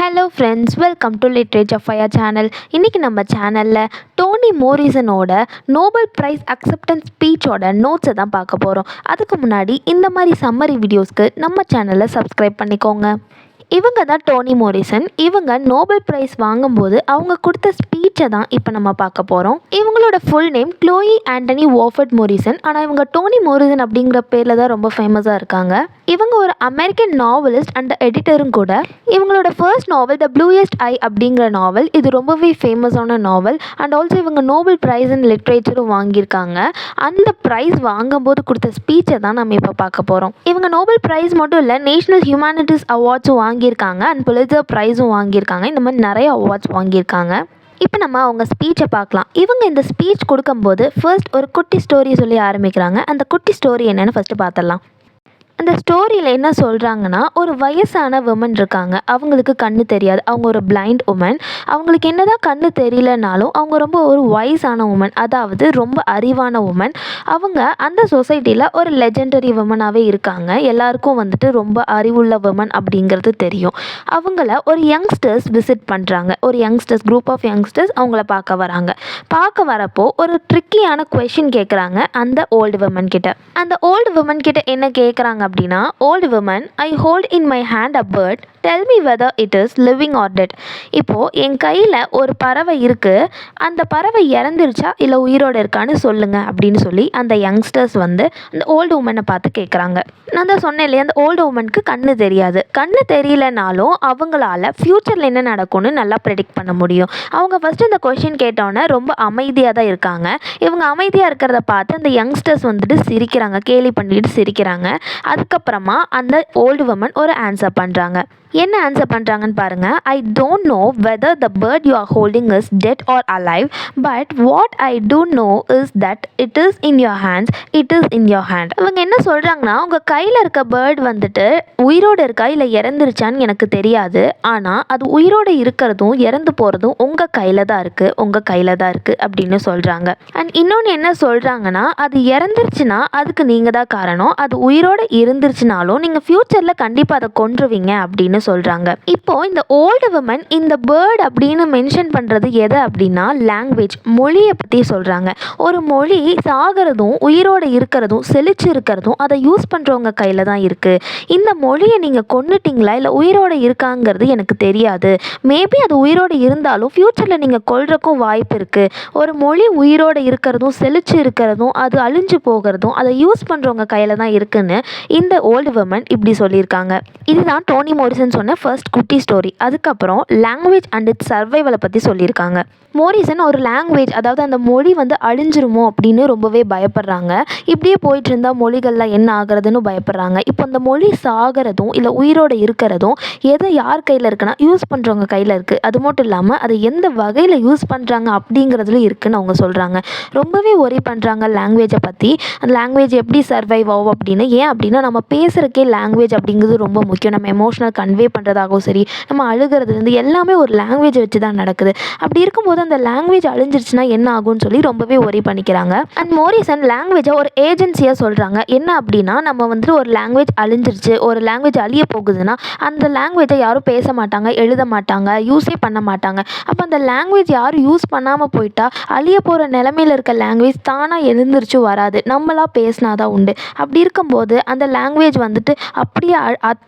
Hello friends, welcome to literature fire channel. இன்றைக்கி நம்ம சேனலில் டோனி மோரிசனோட நோபல் ப்ரைஸ் அக்செப்டன்ஸ் ஸ்பீச்சோட நோட்ஸை தான் பார்க்க போகிறோம். அதுக்கு முன்னாடி இந்த மாதிரி சம்மரி வீடியோஸ்க்கு நம்ம சேனலை சப்ஸ்கிரைப் பண்ணிக்கோங்க. இவங்க தான் டோனி மோரிசன். இவங்க நோபல் ப்ரைஸ் வாங்கும்போது அவங்க கொடுத்த ஸ்பீச்சை தான் இப்போ நம்ம பார்க்க போகிறோம். இவங்களோட full name Chloe Anthony Wofford Morrison. ஆனால் இவங்க டோனி மோரிசன் அப்படிங்கிற பேரில் தான் ரொம்ப ஃபேமஸாக இருக்காங்க. இவங்க ஒரு அமெரிக்கன் நாவலிஸ்ட் அண்ட் எடிட்டரும் கூட. இவங்களோட ஃபர்ஸ்ட் நாவல் த ப்ளூயஸ்ட் ஐ அப்படிங்கிற நாவல், இது ரொம்பவே ஃபேமஸான நாவல். அண்ட் ஆல்சோ இவங்க நோபல் ப்ரைஸ் இன் லிட்ரேச்சரும் வாங்கியிருக்காங்க. அந்த ப்ரைஸ் வாங்கும்போது கொடுத்த ஸ்பீச்சை தான் நம்ம இப்போ பார்க்க போகிறோம். இவங்க நோபல் ப்ரைஸ் மட்டும் இல்லை, நேஷ்னல் ஹியூமனிட்டிஸ் அவார்ட்ஸும் வாங்கியிருக்காங்க அண்ட் புலிட்சர் ப்ரைஸும் வாங்கியிருக்காங்க. இந்த மாதிரி நிறைய அவார்ட்ஸ் வாங்கியிருக்காங்க. இப்போ நம்ம அவங்க ஸ்பீச்சை பார்க்கலாம். இவங்க இந்த ஸ்பீச் கொடுக்கும்போது ஃபர்ஸ்ட் ஒரு குட்டி ஸ்டோரி சொல்லி ஆரம்பிக்கிறாங்க. அந்த குட்டி ஸ்டோரி என்னென்னு ஃபஸ்ட்டு பார்த்துடலாம். அந்த ஸ்டோரியில் என்ன சொல்கிறாங்கன்னா, ஒரு வயசான உமன் இருக்காங்க. அவங்களுக்கு கண்ணு தெரியாது. அவங்க ஒரு பிளைண்ட் உமன். அவங்களுக்கு என்ன தான் கண்ணு தெரியலனாலும் அவங்க ரொம்ப ஒரு வயசான உமன், அதாவது ரொம்ப அறிவான உமன். அவங்க அந்த சொசைட்டியில் ஒரு லெஜெண்டரி உமனாகவே இருக்காங்க. எல்லாருக்கும் வந்துட்டு ரொம்ப அறிவுள்ள உமன் அப்படிங்கிறது தெரியும். அவங்கள ஒரு யங்ஸ்டர்ஸ் விசிட் பண்ணுறாங்க. ஒரு யங்ஸ்டர்ஸ் குரூப் ஆஃப் யங்ஸ்டர்ஸ் அவங்கள பார்க்க வராங்க. பார்க்க வரப்போ ஒரு ட்ரிக்கியான கொஷின் கேட்குறாங்க அந்த ஓல்டு உமன் கிட்ட. அந்த ஓல்டு உமன் கிட்ட என்ன கேட்குறாங்க அப்படின்னா, old woman, I hold in my hand a bird, tell me whether it is living or dead. இப்போது என் கையில் ஒரு பறவை இருக்குது, அந்த பறவை இறந்துருச்சா இல்லை உயிரோடு இருக்கான்னு சொல்லுங்கள் அப்படின்னு சொல்லி அந்த யங்ஸ்டர்ஸ் வந்து அந்த ஓல்டு உமனை பார்த்து கேட்குறாங்க. நான் தான் சொன்னேன் இல்லையா, அந்த ஓல்டு உமனுக்கு கண்ணு தெரியாது. கண்ணு தெரியலனாலும் அவங்களால ஃப்யூச்சரில் என்ன நடக்கும்னு நல்லா ப்ரெடிக்ட் பண்ண முடியும். அவங்க ஃபஸ்ட்டு இந்த கொஷின் கேட்டோன்னே ரொம்ப அமைதியாக தான் இருக்காங்க. இவங்க அமைதியாக இருக்கிறத பார்த்து அந்த யங்ஸ்டர்ஸ் வந்துட்டு சிரிக்கிறாங்க, கேலி பண்ணிட்டு சிரிக்கிறாங்க. அதுக்கப்புறமா அந்த ஓல்டு உமன் ஒரு ஆன்சர் பண்ணுறாங்க. என்ன ஆன்சர் பண்ணுறாங்கன்னு பாருங்கள். I don't know whether the bird you are holding is dead or alive, but what I do know is that it is in your hands, it is in your hand. இவங்க என்ன சொல்கிறாங்கன்னா, உங்கள் கையில் இருக்க bird வந்துட்டு உயிரோடு இருக்கா இல்லை இறந்துருச்சான்னு எனக்கு தெரியாது, ஆனால் அது உயிரோடு இருக்கிறதும் இறந்து போகிறதும் உங்கள் கையில் தான் இருக்குது, உங்கள் கையில் தான் இருக்குது அப்படின்னு சொல்கிறாங்க. அண்ட் இன்னொன்று என்ன சொல்கிறாங்கன்னா, அது இறந்துருச்சுன்னா அதுக்கு நீங்கள் தான் காரணம், அது உயிரோடு இருந்துருச்சுனாலும் நீங்கள் ஃப்யூச்சரில் கண்டிப்பாக அதை கொன்றுவீங்க அப்படின்னு சொல்றாங்க. இப்போ இந்த ஓல்டு உமன் இந்த பேர்ட் அப்படின்னு மென்ஷன் பண்றது எது அப்படின்னா, லாங்குவேஜ், மொழியை பத்தி சொல்றாங்க. ஒரு மொழி சாகிறதும் உயிரோட இருக்கிறதும் செழிச்சு இருக்கிறதும் அதை யூஸ் பண்றவங்க கையில தான் இருக்கு. இந்த மொழியை நீங்க கொன்னுட்டீங்களா இல்லை உயிரோட இருக்காங்கிறது எனக்கு தெரியாது. மேபி அது உயிரோடு இருந்தாலும் ஃபியூச்சர்ல நீங்க கொல்றதுக்கும் வாய்ப்பு இருக்கு. ஒரு மொழி உயிரோட இருக்கிறதும் செழிச்சு இருக்கிறதும் அது அழிஞ்சு போகிறதும் அதை யூஸ் பண்றவங்க கையில தான் இருக்குன்னு இந்த ஓல்டு உமன் இப்படி சொல்லியிருக்காங்க. இதுதான் டோனி மோரிசன் சொன்ன ஃபர்ஸ்ட் குட்டி ஸ்டோரி. அதுக்கப்புறம் லாங்குவேஜ் அண்ட் இட்ஸ் சர்வைவலை பற்றி சொல்லியிருக்காங்க. மோரிசன் ஒரு லாங்குவேஜ், அதாவது அந்த மொழி வந்து அழிஞ்சிருமோ அப்படின்னு ரொம்பவே பயப்படுறாங்க. இப்படியே போயிட்டு இருந்தால் மொழிகள்லாம் என்ன ஆகிறதுன்னு பயப்படுறாங்க. இப்போ அந்த மொழி சாகிறதும் இல்லை உயிரோடு இருக்கிறதும் எதை யார் கையில் இருக்குன்னா யூஸ் பண்ணுறவங்க கையில் இருக்குது. அது மட்டும் இல்லாமல் அதை எந்த வகையில் யூஸ் பண்ணுறாங்க அப்படிங்கிறதுலும் இருக்குதுன்னு அவங்க சொல்கிறாங்க. ரொம்பவே ஒரி பண்ணுறாங்க லாங்குவேஜை பற்றி. அந்த லாங்குவேஜ் எப்படி சர்வைவ் ஆகும் அப்படின்னு. ஏன் அப்படின்னா, நம்ம பேசுகிறக்கே லாங்குவேஜ் அப்படிங்கிறது ரொம்ப முக்கியம். நம்ம எமோஷனல் கன்வே பண்ணுறதாகவும் சரி, நம்ம அழுகிறதுலேருந்து எல்லாமே ஒரு லாங்குவேஜை வச்சு தான் நடக்குது. அப்படி இருக்கும்போது அந்த லாங்குவேஜ் அழிஞ்சிருச்சுன்னா என்ன ஆகும்னு சொல்லி ரொம்பவே ஒரி பண்ணிக்கிறாங்க. அண்ட் மோரிசன் லாங்குவேஜை ஒரு ஏஜென்சியாக சொல்கிறாங்க. என்ன அப்படின்னா, நம்ம வந்துட்டு ஒரு லாங்குவேஜ் அழிஞ்சிருச்சு, ஒரு லாங்குவேஜ் அழிய போகுதுன்னா அந்த லாங்குவேஜை யாரும் பேச மாட்டாங்க, எழுத மாட்டாங்க, யூஸே பண்ண மாட்டாங்க. அப்போ அந்த லாங்குவேஜ் யாரும் யூஸ் பண்ணாமல் போயிட்டா அழிய போகிற நிலமையில் இருக்க லாங்குவேஜ் தானாக எழுந்திரிச்சு வராது, நம்மளாக பேசினாதான் உண்டு. அப்படி இருக்கும்போது அந்த லாங்குவேஜ் வந்துட்டு அப்படியே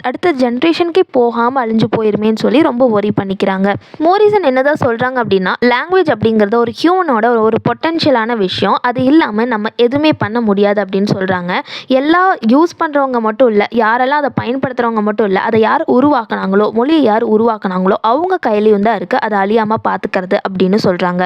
அடுத்த ஜென்ரேஷனுக்கே போகாமல் அழிஞ்சு போயிருமேன்னு சொல்லி ரொம்ப ஒரி பண்ணிக்கிறாங்க. மோரிசன் என்னதான் சொல்கிறாங்க அப்படின்னா, லாங்குவேஜ் அப்படிங்கிறது ஒரு ஹியூமனோட ஒரு பொட்டென்ஷியலான விஷயம், அது இல்லாமல் நம்ம எதுவுமே பண்ண முடியாது அப்படின்னு சொல்கிறாங்க. எல்லா யூஸ் பண்ணுறவங்க மட்டும் இல்லை, யாரெல்லாம் அதை பயன்படுத்துகிறவங்க மட்டும் இல்லை, அதை யார் உருவாக்குனாங்களோ, மொழியை யார் உருவாக்குனாங்களோ அவங்க கையிலையும் தான் இருக்குது அதை அழியாமல் பார்த்துக்கிறது அப்படின்னு சொல்கிறாங்க.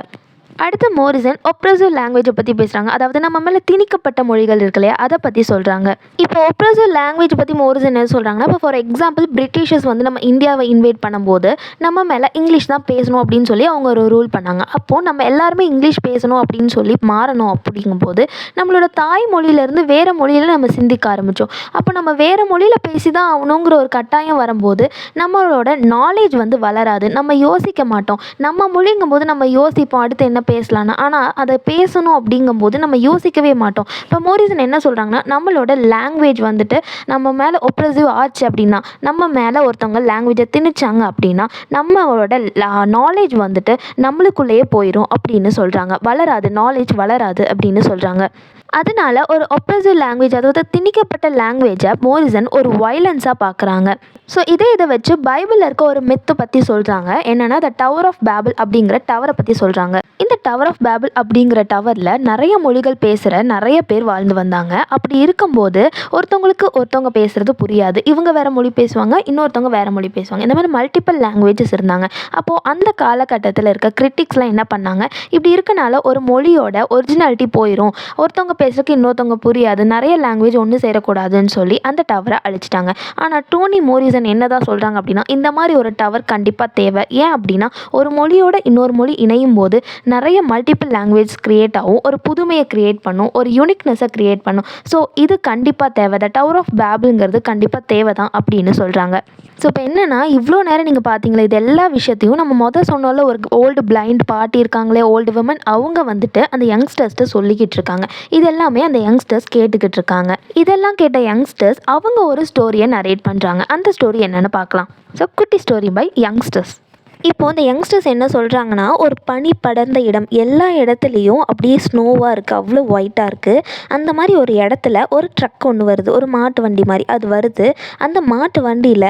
அடுத்து மோரிசன் ஒப்ரெசிவ் லாங்குவேஜை பற்றி பேசுகிறாங்க. அதாவது நம்ம மேலே திணிக்கப்பட்ட மொழிகள் இருக்கு இல்லையா, அதை பற்றி சொல்கிறாங்க. இப்போ ஒப்ரெசிவ் லாங்குவேஜ் பற்றி மோரிசன் என்ன சொல்கிறாங்கன்னா, இப்போ ஃபார் எக்ஸாம்பிள் பிரிட்டிஷர்ஸ் வந்து நம்ம இந்தியாவை இன்வைட் பண்ணும்போது நம்ம மேலே இங்கிலீஷ் தான் பேசணும் அப்படின்னு சொல்லி அவங்க ஒரு ரூல் பண்ணாங்க. அப்போது நம்ம எல்லாருமே இங்கிலீஷ் பேசணும் அப்படின்னு சொல்லி மாறணும். அப்படிங்கும்போது நம்மளோட தாய்மொழியிலேருந்து வேறு மொழியில் நம்ம சிந்திக்க ஆரம்பித்தோம். அப்போ நம்ம வேறு மொழியில் பேசி தான் ஆகணுங்கிற ஒரு கட்டாயம் வரும்போது நம்மளோட நாலேஜ் வந்து வளராது, நம்ம யோசிக்க மாட்டோம். நம்ம மொழிங்கும்போது நம்ம யோசிப்போம், அடுத்து என்ன பேசலான்னு. ஆனால் அதை பேசணும் அப்படிங்கும்போது நம்ம யோசிக்கவே மாட்டோம். இப்போ மோரிசன் என்ன சொல்கிறாங்கன்னா, நம்மளோட லாங்குவேஜ் வந்துட்டு நம்ம மேலே ஒப்ரெசிவ் ஆச்சு அப்படின்னா, நம்ம மேலே ஒருத்தவங்க லாங்குவேஜை திணிச்சாங்க அப்படின்னா, நம்மளோட நாலேஜ் வந்துட்டு நம்மளுக்குள்ளேயே போயிடும் அப்படின்னு சொல்கிறாங்க. வளராது, நாலேஜ் வளராது அப்படின்னு சொல்கிறாங்க. அதனால ஒரு ஒப்ரெசிவ் லாங்குவேஜ், அதாவது திணிக்கப்பட்ட லாங்குவேஜை மோரிசன் ஒரு வயலன்ஸாக பார்க்குறாங்க. ஸோ இதை வச்சு பைபிளில் இருக்க ஒரு மித்து பற்றி சொல்கிறாங்க. என்னென்னா த டவர் ஆஃப் பேபிள் அப்படிங்கிற டவரை பற்றி சொல்கிறாங்க. இந்த டவர் ஆஃப் பேபிள் அப்படிங்கிற டவரில் நிறைய மொழிகள் பேசுகிற நிறைய பேர் வாழ்ந்து வந்தாங்க. அப்படி இருக்கும்போது ஒருத்தவங்க பேசுகிறது புரியாது. இவங்க வேறு மொழி பேசுவாங்க, இன்னொருத்தவங்க வேறு மொழி பேசுவாங்க. இந்த மாதிரி மல்டிபிள் லாங்குவேஜஸ் இருந்தாங்க. அப்போது அந்த காலகட்டத்தில் இருக்க கிரிட்டிக்ஸ்லாம் என்ன பண்ணாங்க, இப்படி இருக்கனால ஒரு மொழியோட ஒரிஜினாலிட்டி போயிடும், ஒருத்தவங்க பேசுறதுக்கு இன்னொருத்தவங்க புரியாது, நிறைய லாங்குவேஜ் ஒன்று சேரக்கூடாதுன்னு சொல்லி அந்த டவரை அழிச்சிட்டாங்க. ஆனால் டோனி மோரிசன் என்னதான் சொல்கிறாங்க அப்படின்னா, இந்த மாதிரி ஒரு டவர் கண்டிப்பாக தேவை. ஏன் அப்படின்னா, ஒரு மொழியோட இன்னொரு மொழி இணையும் போது நிறைய மல்டிபிள் லாங்குவேஜ் க்ரியேட் ஆகும், ஒரு புதுமையை க்ரியேட் பண்ணும், ஒரு யூனிக்னஸை க்ரியேட் பண்ணும். ஸோ இது கண்டிப்பாக தேவை, த டவர் ஆஃப் பேபிள்ங்கிறது கண்டிப்பாக தேவை தான் அப்படின்னு சொல்கிறாங்க. ஸோ இப்போ என்னென்னா, இவ்வளோ நேரம் நீங்கள் பார்த்தீங்களா, இது எல்லா விஷயத்தையும் நம்ம சொன்னால ஒரு ஓல்டு பிளைண்ட் பாட்டி இருக்காங்களே, ஓல்டு விமன், அவங்க வந்துட்டு அந்த யங்ஸ்டர்ஸ்ட்டு சொல்லிக்கிட்டு இருக்காங்க. இது எல்லாமே அந்த யங்ஸ்டர்ஸ் கேட்டுக்கிட்டு இருக்காங்க. இதெல்லாம் கேட்ட யங்ஸ்டர்ஸ் அவங்க ஒரு ஸ்டோரியை நரேட் பண்ணுறாங்க. அந்த ஸ்டோரி என்னென்னு பார்க்கலாம். ஸோ குட்டி ஸ்டோரி பை யங்ஸ்டர்ஸ். இப்போது இந்த யங்ஸ்டர்ஸ் என்ன சொல்கிறாங்கன்னா, ஒரு பனி படர்ந்த இடம், எல்லா இடத்துலையும் அப்படியே ஸ்னோவாக இருக்குது, அவ்வளோ ஒயிட்டாக இருக்குது. அந்த மாதிரி ஒரு இடத்துல ஒரு ட்ரக் ஒன்று வருது, ஒரு மாட்டு வண்டி மாதிரி அது வருது. அந்த மாட்டு வண்டியில்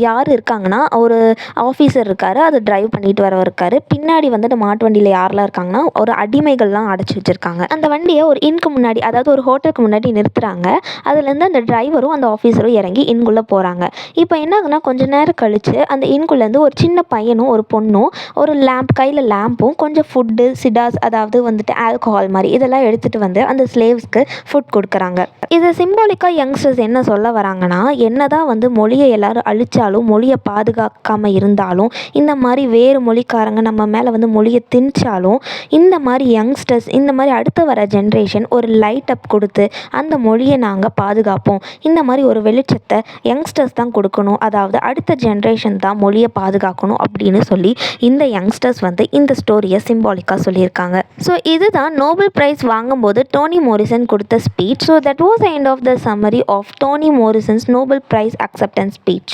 யார் இருக்காங்கன்னா, ஒரு ஆஃபீஸர் இருக்கார், அதை ட்ரைவ் பண்ணிட்டு வரவர் இருக்கார். பின்னாடி வந்து அந்த மாட்டு வண்டியில் யாரெல்லாம் இருக்காங்கன்னா, ஒரு அடிமைகள்லாம் அடைச்சி வச்சுருக்காங்க. அந்த வண்டியை ஒரு இன்க்கு முன்னாடி, அதாவது ஒரு ஹோட்டலுக்கு முன்னாடி நிறுத்துகிறாங்க. அதுலேருந்து அந்த டிரைவரும் அந்த ஆஃபீஸரும் இறங்கி இன்குள்ளே போகிறாங்க. இப்போ என்ன ஆகுனா, கொஞ்சம் நேரம் கழித்து அந்த இன்குள்ளேருந்து ஒரு சின்ன பையனும் ஒரு பொண்ணும் ஒரு கையில் லேம்பும் கொஞ்சம் ஃபுட்டு சிடாஸ், அதாவது வந்துட்டு ஆல்கஹால் மாதிரி இதெல்லாம் எடுத்துகிட்டு வந்து அந்த ஸ்லேவ்ஸ்க்கு ஃபுட் கொடுக்குறாங்க. இதை சிம்பாலிக்காக யங்ஸ்டர்ஸ் என்ன சொல்ல வராங்கன்னா, என்னதான் வந்து மொழியை எல்லோரும் அழித்தாலும், மொழியை பாதுகாக்காமல் இருந்தாலும், இந்த மாதிரி வேறு மொழிக்காரங்க நம்ம மேலே வந்து மொழியை திணிச்சாலும், இந்த மாதிரி யங்ஸ்டர்ஸ், இந்த மாதிரி அடுத்து வர ஜென்ரேஷன் ஒரு லைட் அப் கொடுத்து அந்த மொழியை நாங்கள் பாதுகாப்போம், இந்த மாதிரி ஒரு வெளிச்சத்தை யங்ஸ்டர்ஸ் தான் கொடுக்கணும், அதாவது அடுத்த ஜென்ரேஷன் தான் மொழியை பாதுகாக்கணும் அப்படின்னு சொல்லி இந்த யங்ஸ்டர்ஸ் வந்து இந்த ஸ்டோரியை சிம்பாலிக்காக சொல்லியிருக்காங்க. ஸோ இதுதான் நோபல் ப்ரைஸ் வாங்கும்போது டோனி மோரிசன் கொடுத்த speech. So that was the end of the summary of Toni Morrison's Nobel Prize acceptance speech.